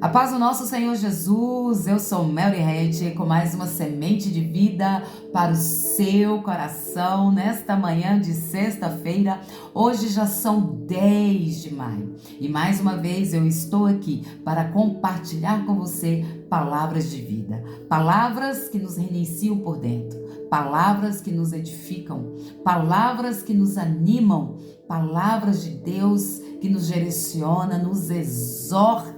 A paz do nosso Senhor Jesus, eu sou Melry Red com mais uma semente de vida para o seu coração nesta manhã de sexta-feira. Hoje já são 10 de maio e mais uma vez eu estou aqui para compartilhar com você palavras de vida, palavras que nos reiniciam por dentro, palavras que nos edificam, palavras que nos animam, palavras de Deus que nos direciona, nos exorta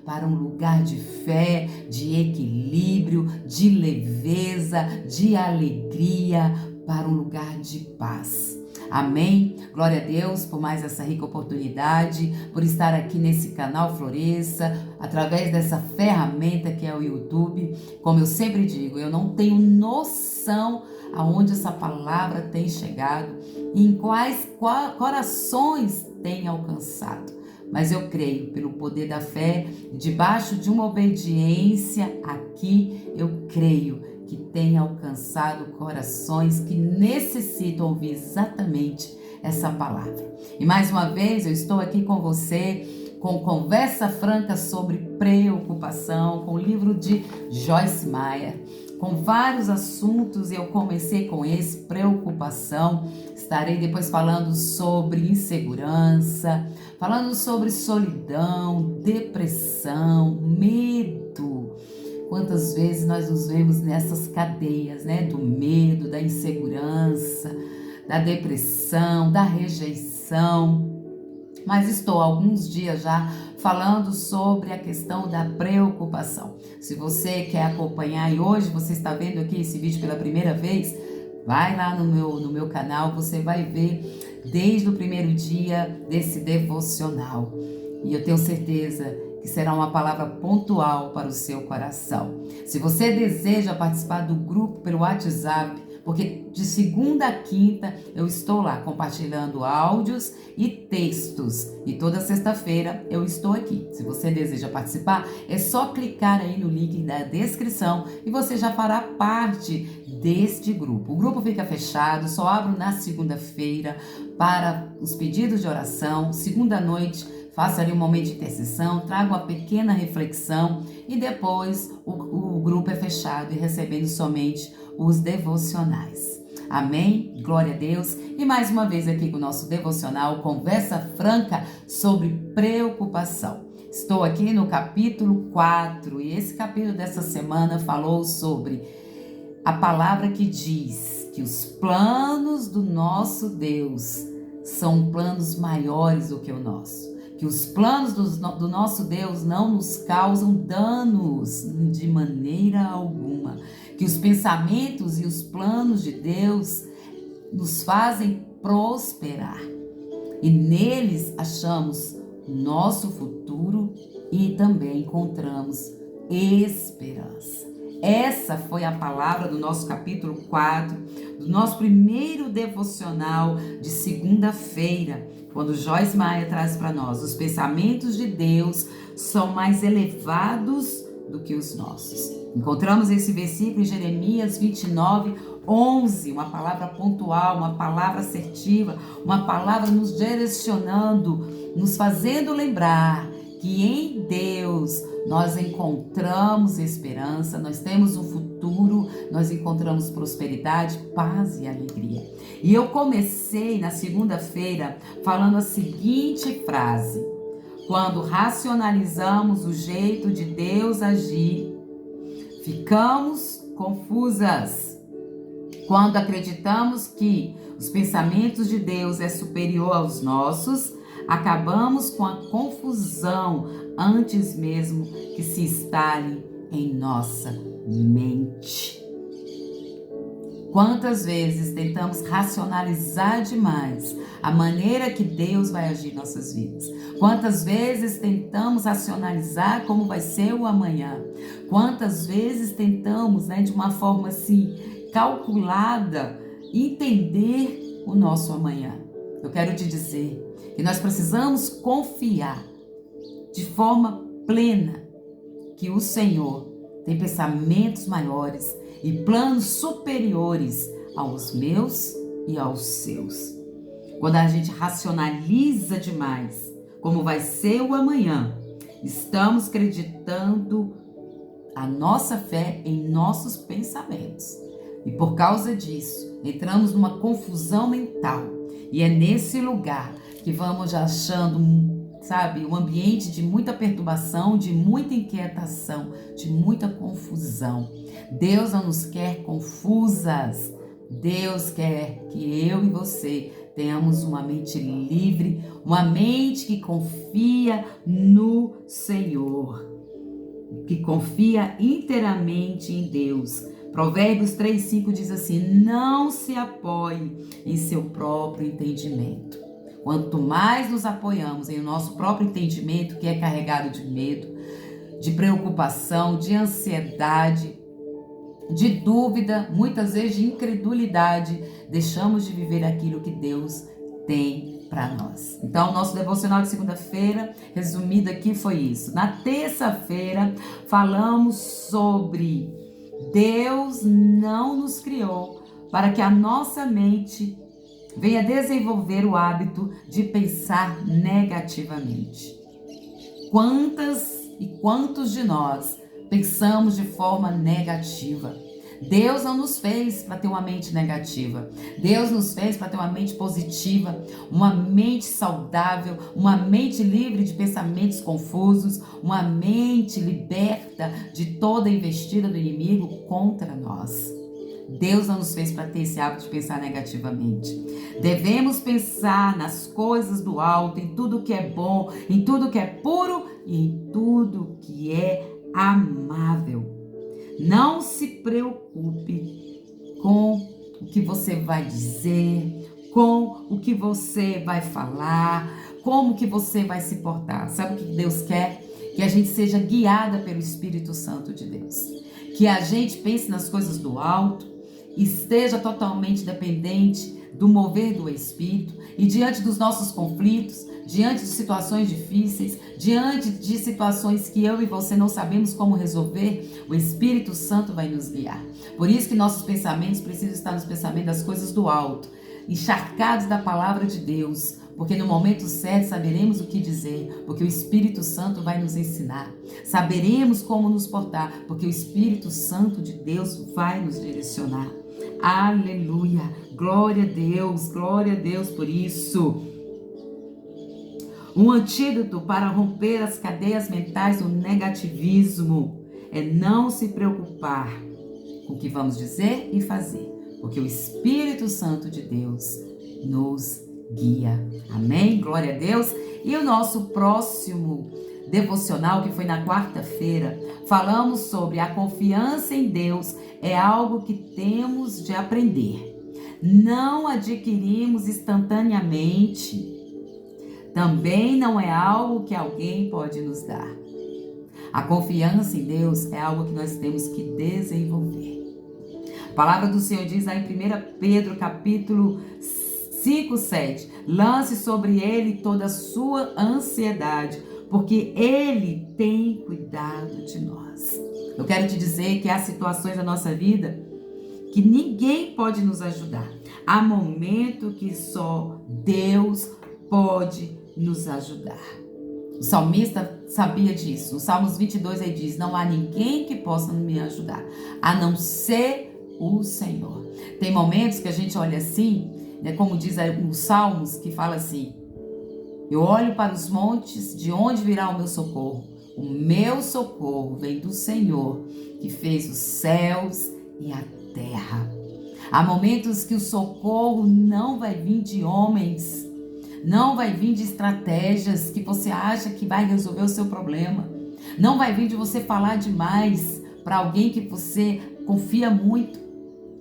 para um lugar de fé, de equilíbrio, de leveza, de alegria, para um lugar de paz. Amém? Glória a Deus por mais essa rica oportunidade, por estar aqui nesse canal Floresça, através dessa ferramenta que é o YouTube. Como eu sempre digo, eu não tenho noção aonde essa palavra tem chegado, em quais corações tem alcançado. Mas eu creio, pelo poder da fé, debaixo de uma obediência aqui, eu creio que tem alcançado corações que necessitam ouvir exatamente essa palavra. E mais uma vez eu estou aqui com você, com conversa franca sobre preocupação, com o livro de Joyce Meyer, com vários assuntos. Eu comecei com esse, preocupação. Estarei depois falando sobre insegurança, falando sobre solidão, depressão, medo. Quantas vezes nós nos vemos nessas cadeias, né? Do medo, da insegurança, da depressão, da rejeição. Mas estou há alguns dias já falando sobre a questão da preocupação. Se você quer acompanhar e hoje você está vendo aqui esse vídeo pela primeira vez, vai lá no meu canal, você vai ver desde o primeiro dia desse devocional. E eu tenho certeza que será uma palavra pontual para o seu coração. Se você deseja participar do grupo pelo WhatsApp, porque de segunda a quinta eu estou lá compartilhando áudios e textos. E toda sexta-feira eu estou aqui. Se você deseja participar, é só clicar aí no link da descrição e você já fará parte deste grupo. O grupo fica fechado, só abro na segunda-feira para os pedidos de oração. Segunda noite, faça ali um momento de intercessão, traga uma pequena reflexão e depois o grupo é fechado e recebendo somente os devocionais. Amém? Glória a Deus. E mais uma vez aqui com o nosso devocional, conversa franca sobre preocupação. Estou aqui no capítulo 4 e esse capítulo dessa semana falou sobre a palavra que diz que os planos do nosso Deus são planos maiores do que o nosso. Que os planos do nosso Deus não nos causam danos de maneira alguma. Que os pensamentos e os planos de Deus nos fazem prosperar. E neles achamos nosso futuro e também encontramos esperança. Essa foi a palavra do nosso capítulo 4, do nosso primeiro devocional de segunda-feira, quando Joyce Meyer traz para nós: os pensamentos de Deus são mais elevados do que os nossos. Encontramos esse versículo em Jeremias 29:11, uma palavra pontual, uma palavra assertiva, uma palavra nos direcionando, nos fazendo lembrar que em Deus nós encontramos esperança, nós temos um futuro, nós encontramos prosperidade, paz e alegria. E eu comecei na segunda-feira falando a seguinte frase: quando racionalizamos o jeito de Deus agir, ficamos confusas. Quando acreditamos que os pensamentos de Deus é superior aos nossos, acabamos com a confusão antes mesmo que se instale em nossa mente. Quantas vezes tentamos racionalizar demais a maneira que Deus vai agir em nossas vidas? Quantas vezes tentamos racionalizar como vai ser o amanhã? Quantas vezes tentamos, de uma forma assim, calculada, entender o nosso amanhã? Eu quero te dizer que nós precisamos confiar de forma plena que o Senhor tem pensamentos maiores e planos superiores aos meus e aos seus. Quando a gente racionaliza demais como vai ser o amanhã, Estamos acreditando a nossa fé em nossos pensamentos. E por causa disso, entramos numa confusão mental. E é nesse lugar que vamos achando, um ambiente de muita perturbação, de muita inquietação, de muita confusão. Deus não nos quer confusas. Deus quer que eu e você tenhamos uma mente livre, uma mente que confia no Senhor, que confia inteiramente em Deus. Provérbios 3:5 diz assim: não se apoie em seu próprio entendimento. Quanto mais nos apoiamos em nosso próprio entendimento, que é carregado de medo, de preocupação, de ansiedade, de dúvida, muitas vezes de incredulidade, deixamos de viver aquilo que Deus tem para nós. Então, o nosso devocional de segunda-feira, resumido aqui, foi isso. Na terça-feira, falamos sobre Deus não nos criou para que a nossa mente venha desenvolver o hábito de pensar negativamente. Quantas e quantos de nós pensamos de forma negativa? Deus não nos fez para ter uma mente negativa. Deus nos fez para ter uma mente positiva, uma mente saudável, uma mente livre de pensamentos confusos, uma mente liberta de toda investida do inimigo contra nós. Deus não nos fez para ter esse hábito de pensar negativamente. Devemos pensar nas coisas do alto, em tudo que é bom, em tudo que é puro e em tudo que é amável. Não se preocupe com o que você vai dizer, com o que você vai falar, como que você vai se portar. Sabe o que Deus quer? Que a gente seja guiada pelo Espírito Santo de Deus. Que a gente pense nas coisas do alto, esteja totalmente dependente do mover do Espírito e diante dos nossos conflitos, diante de situações difíceis, diante de situações que eu e você não sabemos como resolver, o Espírito Santo vai nos guiar. Por isso que nossos pensamentos precisam estar nos pensamentos das coisas do alto, encharcados da palavra de Deus, porque no momento certo saberemos o que dizer, porque o Espírito Santo vai nos ensinar. Saberemos como nos portar, porque o Espírito Santo de Deus vai nos direcionar. Aleluia! Glória a Deus por isso. Um antídoto para romper as cadeias mentais do negativismo é não se preocupar com o que vamos dizer e fazer, porque o Espírito Santo de Deus nos guia. Amém? Glória a Deus. E o nosso próximo devocional, que foi na quarta-feira, falamos sobre a confiança em Deus é algo que temos de aprender. Não adquirimos instantaneamente. Também não é algo que alguém pode nos dar. A confiança em Deus é algo que nós temos que desenvolver. A palavra do Senhor diz lá em 1 Pedro capítulo 5:7, lance sobre ele toda a sua ansiedade, porque ele tem cuidado de nós. Eu quero te dizer que há situações da nossa vida que ninguém pode nos ajudar. Há momentos que só Deus pode nos ajudar. O salmista sabia disso. No Salmos 22 ele diz: não há ninguém que possa me ajudar, a não ser o Senhor. Tem momentos que a gente olha assim, né, como diz os Salmos, que fala assim: eu olho para os montes, de onde virá o meu socorro? O meu socorro vem do Senhor, que fez os céus e a terra. Há momentos que o socorro não vai vir de homens, não vai vir de estratégias que você acha que vai resolver o seu problema. Não vai vir de você falar demais para alguém que você confia muito.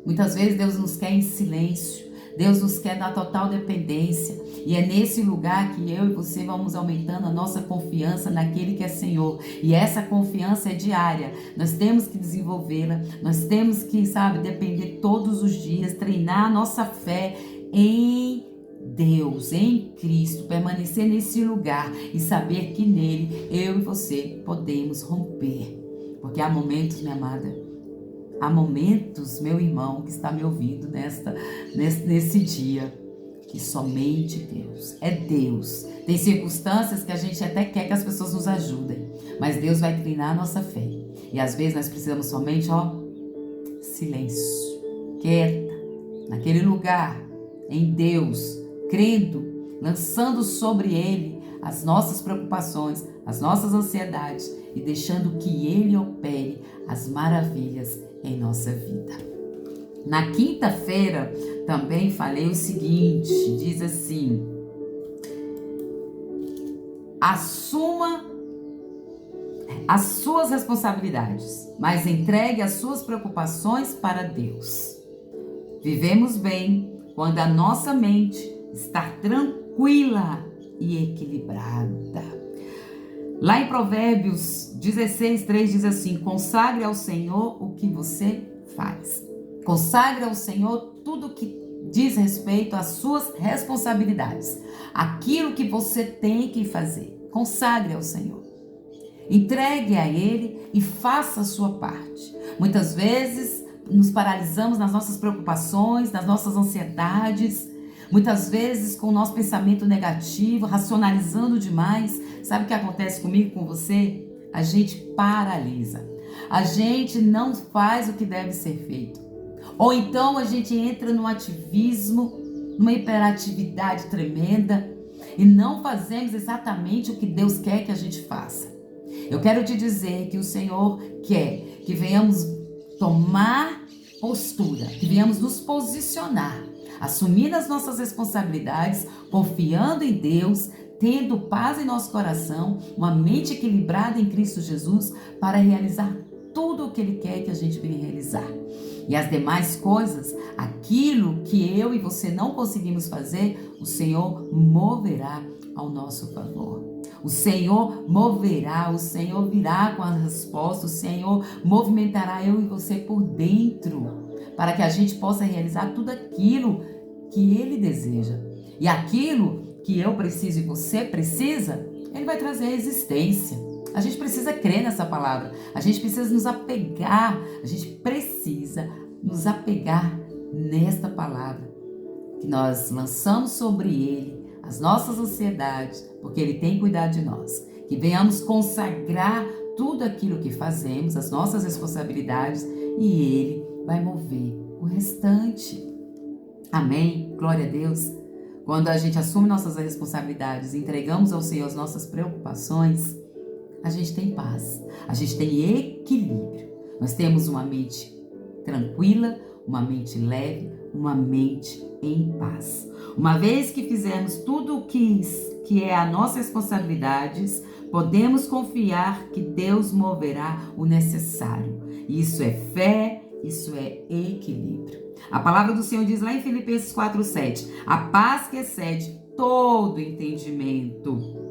Muitas vezes Deus nos quer em silêncio. Deus nos quer na total dependência. E é nesse lugar que eu e você vamos aumentando a nossa confiança naquele que é Senhor. E essa confiança é diária. Nós temos que desenvolvê-la. Nós temos que, depender todos os dias, treinar a nossa fé em Deus, em Cristo, permanecer nesse lugar e saber que nele eu e você podemos romper. Porque há momentos, minha amada, há momentos, meu irmão que está me ouvindo nesse dia, que somente Deus, é Deus. Tem circunstâncias que a gente até quer que as pessoas nos ajudem, Mas Deus vai treinar a nossa fé. E às vezes nós precisamos somente, silêncio, quieta, naquele lugar, em Deus, crendo, lançando sobre Ele as nossas preocupações, as nossas ansiedades e deixando que Ele opere as maravilhas em nossa vida. Na quinta-feira também falei o seguinte, diz assim: assuma as suas responsabilidades, mas entregue as suas preocupações para Deus. Vivemos bem quando a nossa mente está tranquila e equilibrada. Lá em Provérbios 16:3 diz assim: consagre ao Senhor o que você faz. Consagre ao Senhor tudo que diz respeito às suas responsabilidades. Aquilo que você tem que fazer. Consagre ao Senhor. Entregue a Ele e faça a sua parte. Muitas vezes nos paralisamos nas nossas preocupações, nas nossas ansiedades, muitas vezes com o nosso pensamento negativo, racionalizando demais. Sabe o que acontece comigo e com você? A gente paralisa. A gente não faz o que deve ser feito. Ou então a gente entra num ativismo, numa hiperatividade tremenda e não fazemos exatamente o que Deus quer que a gente faça. Eu quero te dizer que o Senhor quer que venhamos tomar postura, que venhamos nos posicionar, assumir as nossas responsabilidades, confiando em Deus, tendo paz em nosso coração, uma mente equilibrada em Cristo Jesus para realizar tudo o que Ele quer que a gente venha realizar. E as demais coisas, aquilo que eu e você não conseguimos fazer, o Senhor moverá ao nosso favor. O Senhor moverá, o Senhor virá com as respostas, o Senhor movimentará eu e você por dentro, para que a gente possa realizar tudo aquilo que Ele deseja. E aquilo que eu preciso e você precisa, Ele vai trazer a existência. A gente precisa crer nessa palavra, a gente precisa nos apegar, nesta palavra que nós lançamos sobre Ele, as nossas ansiedades, porque Ele tem cuidado de nós. Que venhamos consagrar tudo aquilo que fazemos, as nossas responsabilidades, e Ele vai mover o restante. Amém? Glória a Deus. Quando a gente assume nossas responsabilidades, entregamos ao Senhor as nossas preocupações, a gente tem paz, a gente tem equilíbrio. Nós temos uma mente tranquila, uma mente leve, uma mente em paz. Uma vez que fizermos tudo o que é a nossa responsabilidade, podemos confiar que Deus moverá o necessário. Isso é fé, isso é equilíbrio. A palavra do Senhor diz lá em Filipenses 4:7, a paz que excede todo entendimento.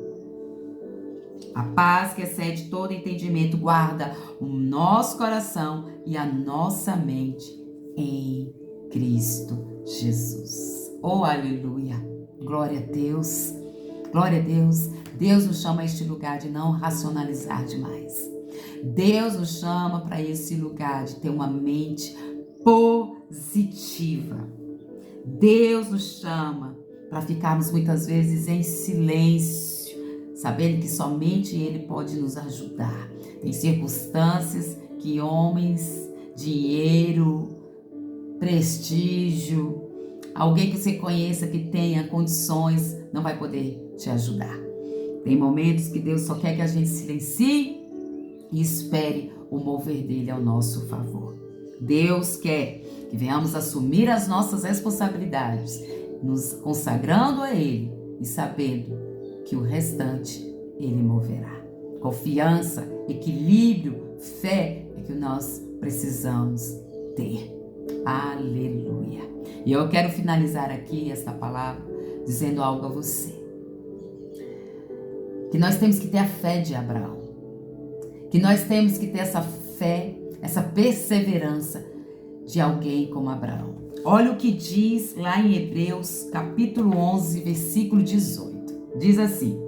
A paz que excede todo entendimento guarda o nosso coração e a nossa mente em Cristo Jesus. Oh, aleluia! Glória a Deus! Glória a Deus! Deus nos chama a este lugar de não racionalizar demais. Deus nos chama para esse lugar de ter uma mente positiva. Deus nos chama para ficarmos muitas vezes em silêncio, sabendo que somente Ele pode nos ajudar. Tem circunstâncias que homens, dinheiro, prestígio, alguém que você conheça que tenha condições, não vai poder te ajudar. Tem momentos que Deus só quer que a gente silencie e espere o mover dele ao nosso favor. Deus quer que venhamos assumir as nossas responsabilidades, nos consagrando a Ele e sabendo que o restante Ele moverá. Confiança, equilíbrio, fé é que nós precisamos ter. Aleluia! E eu quero finalizar aqui esta palavra dizendo algo a você. Que nós temos que ter a fé de Abraão. Que nós temos que ter essa fé, essa perseverança de alguém como Abraão. Olha o que diz lá em Hebreus, capítulo 11, versículo 18. Diz assim: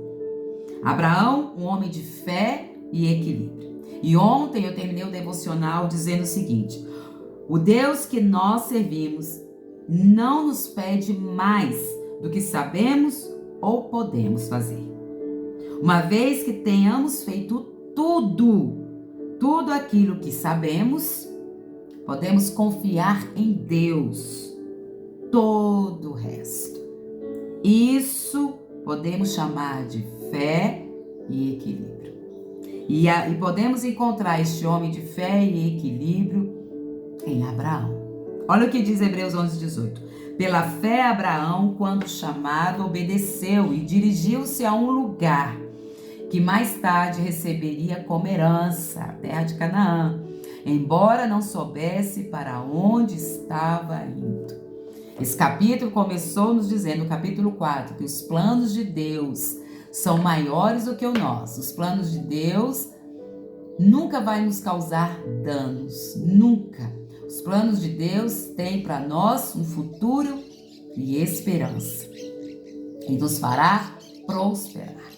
Abraão, um homem de fé e equilíbrio. E ontem eu terminei o devocional dizendo o seguinte: o Deus que nós servimos não nos pede mais do que sabemos ou podemos fazer. Uma vez que tenhamos feito tudo aquilo que sabemos, podemos confiar em Deus. Todo o resto. Isso podemos chamar de fé e equilíbrio. E podemos encontrar este homem de fé e equilíbrio em Abraão. Olha o que diz Hebreus 11:18. Pela fé, Abraão, quando chamado, obedeceu e dirigiu-se a um lugar que mais tarde receberia como herança, a terra de Canaã, embora não soubesse para onde estava indo. Esse capítulo começou nos dizendo, no capítulo 4, que os planos de Deus são maiores do que o nosso. Os planos de Deus nunca vai nos causar danos, nunca. Os planos de Deus têm para nós um futuro e esperança. E nos fará prosperar.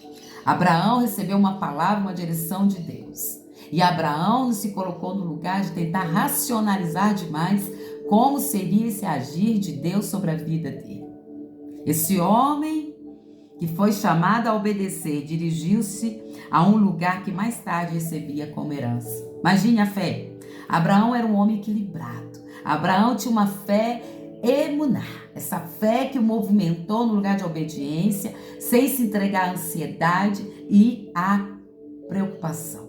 Abraão recebeu uma palavra, uma direção de Deus. E Abraão não se colocou no lugar de tentar racionalizar demais como seria esse agir de Deus sobre a vida dele. Esse homem que foi chamado a obedecer, dirigiu-se a um lugar que mais tarde recebia como herança. Imagine a fé. Abraão era um homem equilibrado. Abraão tinha uma fé emuná, essa fé que o movimentou no lugar de obediência, sem se entregar à ansiedade e à preocupação.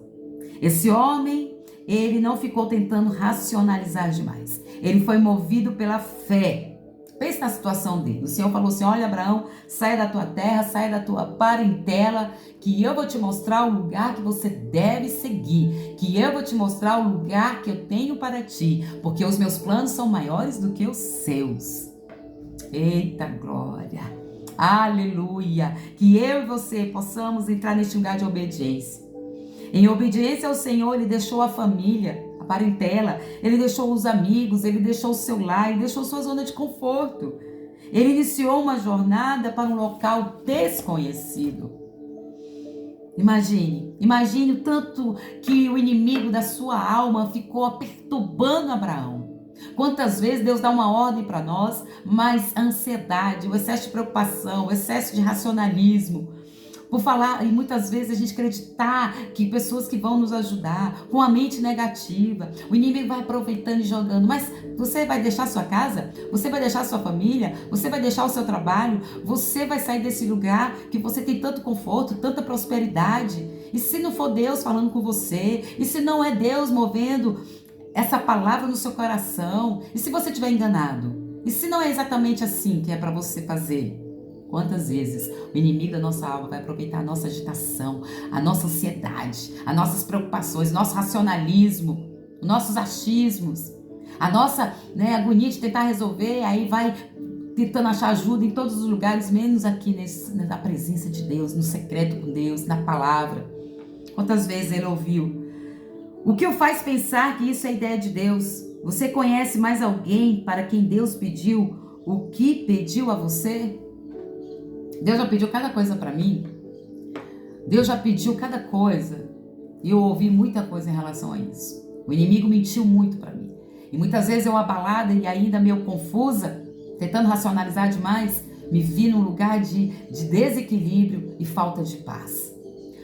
Esse homem, ele não ficou tentando racionalizar demais. Ele foi movido pela fé. Pense na situação dele. O Senhor falou assim: olha, Abraão, saia da tua terra, saia da tua parentela, que eu vou te mostrar o lugar que você deve seguir, que eu vou te mostrar o lugar que eu tenho para ti, porque os meus planos são maiores do que os seus. Eita glória! Aleluia! Que eu e você possamos entrar neste lugar de obediência. Em obediência ao Senhor, Ele deixou a família, a parentela, Ele deixou os amigos, Ele deixou o seu lar, Ele deixou sua zona de conforto. Ele iniciou uma jornada para um local desconhecido. Imagine o tanto que o inimigo da sua alma ficou perturbando Abraão. Quantas vezes Deus dá uma ordem para nós, mas a ansiedade, o excesso de preocupação, o excesso de racionalismo, por falar, e muitas vezes a gente acreditar que pessoas que vão nos ajudar, com a mente negativa, o inimigo vai aproveitando e jogando. Mas você vai deixar sua casa? Você vai deixar sua família? Você vai deixar o seu trabalho? Você vai sair desse lugar que você tem tanto conforto, tanta prosperidade? E se não for Deus falando com você? E se não é Deus movendo essa palavra no seu coração? E se você estiver enganado? E se não é exatamente assim que é para você fazer? Quantas vezes o inimigo da nossa alma vai aproveitar a nossa agitação, a nossa ansiedade, as nossas preocupações, nosso racionalismo, os nossos achismos, a nossa agonia de tentar resolver, aí vai tentando achar ajuda em todos os lugares, menos aqui na presença de Deus, no secreto com Deus, na palavra. Quantas vezes ele ouviu? O que o faz pensar que isso é ideia de Deus? Você conhece mais alguém para quem Deus pediu o que pediu a você? Deus já pediu cada coisa para mim. Deus já pediu cada coisa. E eu ouvi muita coisa em relação a isso. O inimigo mentiu muito para mim. E muitas vezes eu abalada e ainda meio confusa, tentando racionalizar demais, me vi num lugar de desequilíbrio e falta de paz.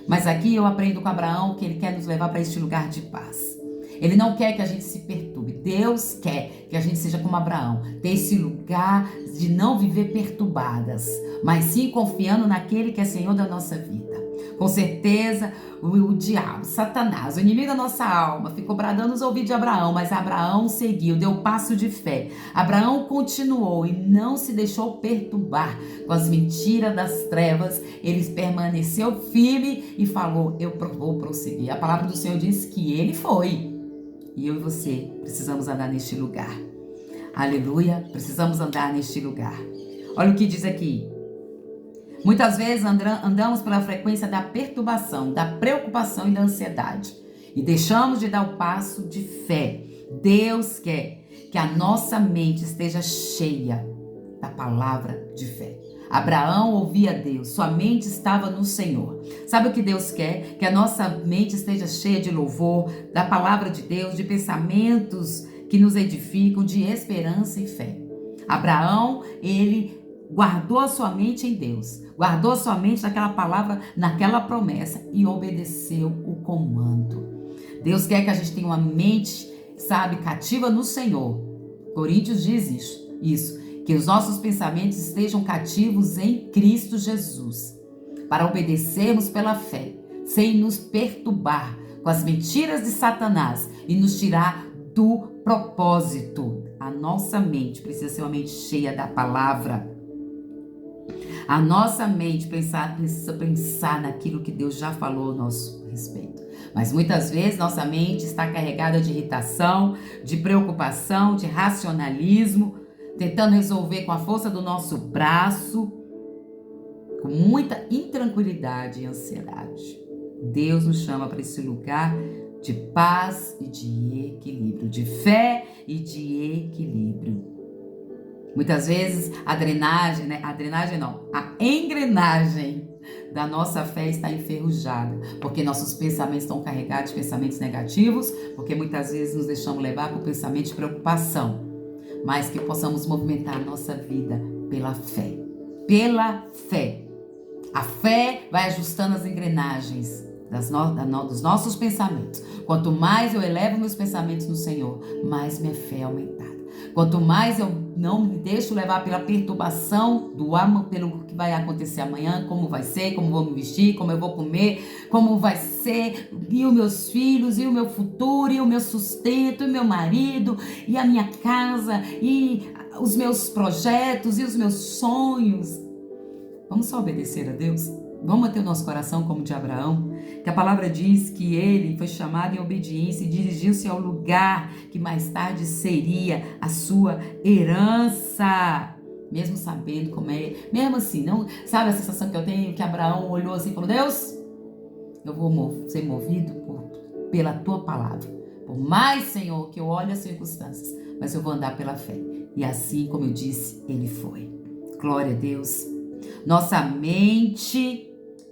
Mas aqui eu aprendo com Abraão que ele quer nos levar para este lugar de paz. Ele não quer que a gente se perturbe. Deus quer que a gente seja como Abraão. Ter esse lugar de não viver perturbadas, mas sim confiando naquele que é Senhor da nossa vida. Com certeza, o diabo, Satanás, o inimigo da nossa alma, ficou bradando nos ouvidos de Abraão, mas Abraão seguiu, deu passo de fé. Abraão continuou e não se deixou perturbar com as mentiras das trevas. Ele permaneceu firme e falou: eu vou prosseguir. A palavra do Senhor diz que ele foi. E eu e você precisamos andar neste lugar. Aleluia, precisamos andar neste lugar. Olha o que diz aqui. Muitas vezes andamos pela frequência da perturbação, da preocupação e da ansiedade. E deixamos de dar o passo de fé. Deus quer que a nossa mente esteja cheia da palavra de fé. Abraão ouvia Deus, sua mente estava no Senhor. Sabe o que Deus quer? Que a nossa mente esteja cheia de louvor, da palavra de Deus, de pensamentos que nos edificam, de esperança e fé. Abraão, ele guardou a sua mente em Deus, guardou a sua mente naquela palavra, naquela promessa e obedeceu o comando. Deus quer que a gente tenha uma mente, sabe, cativa no Senhor. Coríntios diz isso, que os nossos pensamentos estejam cativos em Cristo Jesus, para obedecermos pela fé, sem nos perturbar com as mentiras de Satanás e nos tirar do propósito. A nossa mente precisa ser uma mente cheia da palavra. A nossa mente precisa pensar naquilo que Deus já falou a nosso respeito. Mas muitas vezes nossa mente está carregada de irritação, de preocupação, de racionalismo, tentando resolver com a força do nosso braço, com muita intranquilidade e ansiedade. Deus nos chama para esse lugar de paz e de equilíbrio, de fé e de equilíbrio. Muitas vezes a engrenagem da nossa fé está enferrujada, porque nossos pensamentos estão carregados de pensamentos negativos, porque muitas vezes nos deixamos levar por pensamento de preocupação, mas que possamos movimentar a nossa vida pela fé. Pela fé. A fé vai ajustando as engrenagens dos nossos pensamentos. Quanto mais eu elevo meus pensamentos no Senhor, mais minha fé é aumentada. Quanto mais eu não me deixo levar pela perturbação pelo que vai acontecer amanhã, como vai ser, como vou me vestir, como eu vou comer, como vai ser, e os meus filhos, e o meu futuro, e o meu sustento, e o meu marido, e a minha casa, e os meus projetos, e os meus sonhos. Vamos só obedecer a Deus? Vamos manter o nosso coração como de Abraão, que a palavra diz que ele foi chamado em obediência e dirigiu-se ao lugar que mais tarde seria a sua herança. Mesmo sabendo como é, mesmo assim, não sabe a sensação que eu tenho, que Abraão olhou assim e falou: Deus, eu vou ser movido pela tua palavra. Por mais, Senhor, que eu olhe as circunstâncias, mas eu vou andar pela fé. E assim, como eu disse, ele foi. Glória a Deus. Nossa mente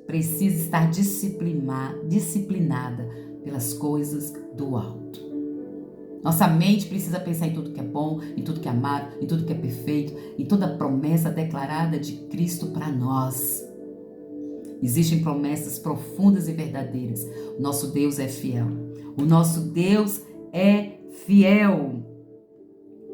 precisa estar disciplinada pelas coisas do alto. Nossa mente precisa pensar em tudo que é bom, em tudo que é amado, em tudo que é perfeito, em toda promessa declarada de Cristo para nós. Existem promessas profundas e verdadeiras. O nosso Deus é fiel. O nosso Deus é fiel.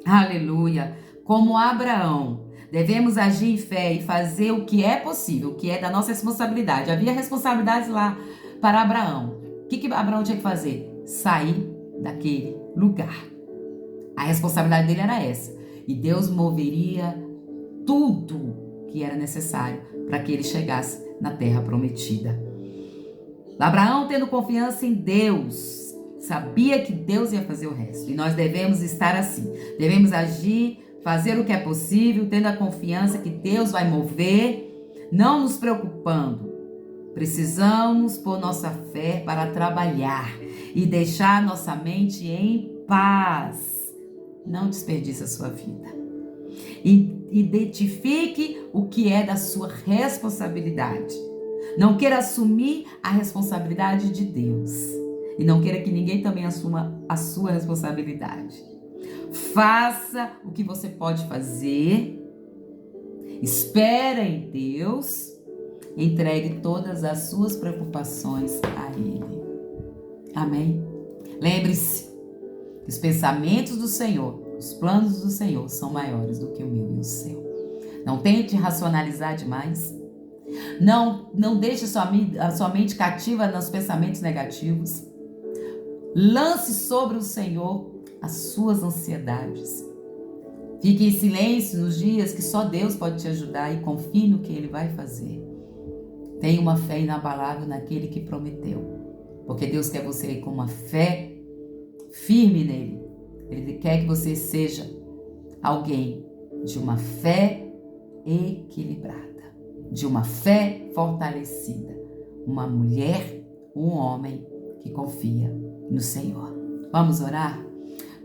Aleluia. Como Abraão, devemos agir em fé e fazer o que é possível, o que é da nossa responsabilidade. Havia responsabilidades lá para Abraão. O que Abraão tinha que fazer? Sair daquele lugar. A responsabilidade dele era essa. E Deus moveria tudo que era necessário para que ele chegasse na terra prometida. Abraão, tendo confiança em Deus, sabia que Deus ia fazer o resto. E nós devemos estar assim. Devemos agir, fazer o que é possível, tendo a confiança que Deus vai mover, não nos preocupando. Precisamos pôr nossa fé para trabalhar e deixar nossa mente em paz. Não desperdice a sua vida. Identifique o que é da sua responsabilidade. Não queira assumir a responsabilidade de Deus. E não queira que ninguém também assuma a sua responsabilidade. Faça o que você pode fazer. Espera em Deus. Entregue todas as suas preocupações a Ele. Amém? Lembre-se que os pensamentos do Senhor, os planos do Senhor são maiores do que o meu e o seu. Não tente racionalizar demais. Não deixe a sua mente cativa nos pensamentos negativos. Lance sobre o Senhor as suas ansiedades. Fique em silêncio nos dias que só Deus pode te ajudar e confie no que Ele vai fazer. Tenha uma fé inabalável naquele que prometeu, porque Deus quer você com uma fé firme nele. Ele quer que você seja alguém de uma fé equilibrada, de uma fé fortalecida, uma mulher, um homem que confia no Senhor. Vamos orar?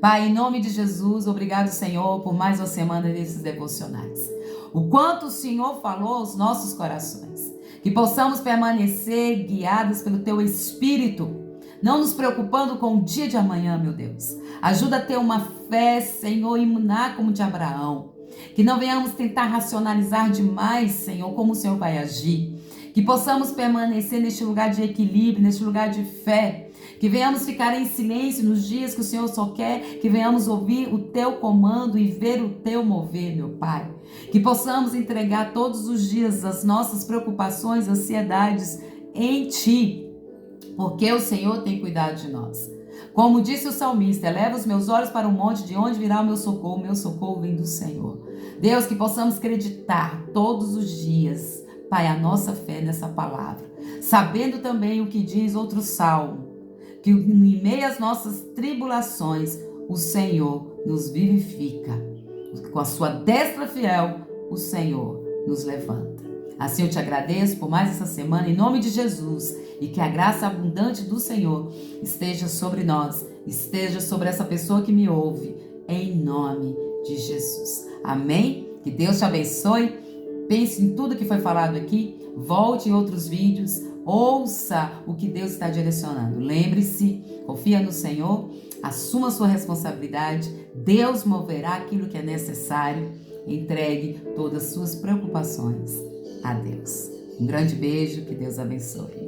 Pai, em nome de Jesus, obrigado, Senhor, por mais uma semana desses devocionais. O quanto o Senhor falou aos nossos corações. Que possamos permanecer guiados pelo Teu Espírito, não nos preocupando com o dia de amanhã, meu Deus. Ajuda a ter uma fé, Senhor, imunar como de Abraão. Que não venhamos tentar racionalizar demais, Senhor, como o Senhor vai agir. Que possamos permanecer neste lugar de equilíbrio, neste lugar de fé. Que venhamos ficar em silêncio nos dias que o Senhor só quer. Que venhamos ouvir o Teu comando e ver o Teu mover, meu Pai. Que possamos entregar todos os dias as nossas preocupações, ansiedades em Ti. Porque o Senhor tem cuidado de nós. Como disse o salmista, eleva os meus olhos para o monte, de onde virá o meu socorro vem do Senhor. Deus, que possamos acreditar todos os dias, Pai, a nossa fé nessa palavra. Sabendo também o que diz outro salmo, que em meio às nossas tribulações, o Senhor nos vivifica. Com a sua destra fiel, o Senhor nos levanta. Assim eu te agradeço por mais essa semana, em nome de Jesus, e que a graça abundante do Senhor esteja sobre nós, esteja sobre essa pessoa que me ouve, em nome de Jesus. Amém? Que Deus te abençoe. Pense em tudo que foi falado aqui, volte em outros vídeos, ouça o que Deus está direcionando. Lembre-se, confia no Senhor, assuma a sua responsabilidade, Deus moverá aquilo que é necessário, entregue todas as suas preocupações a Deus. Um grande beijo, que Deus abençoe.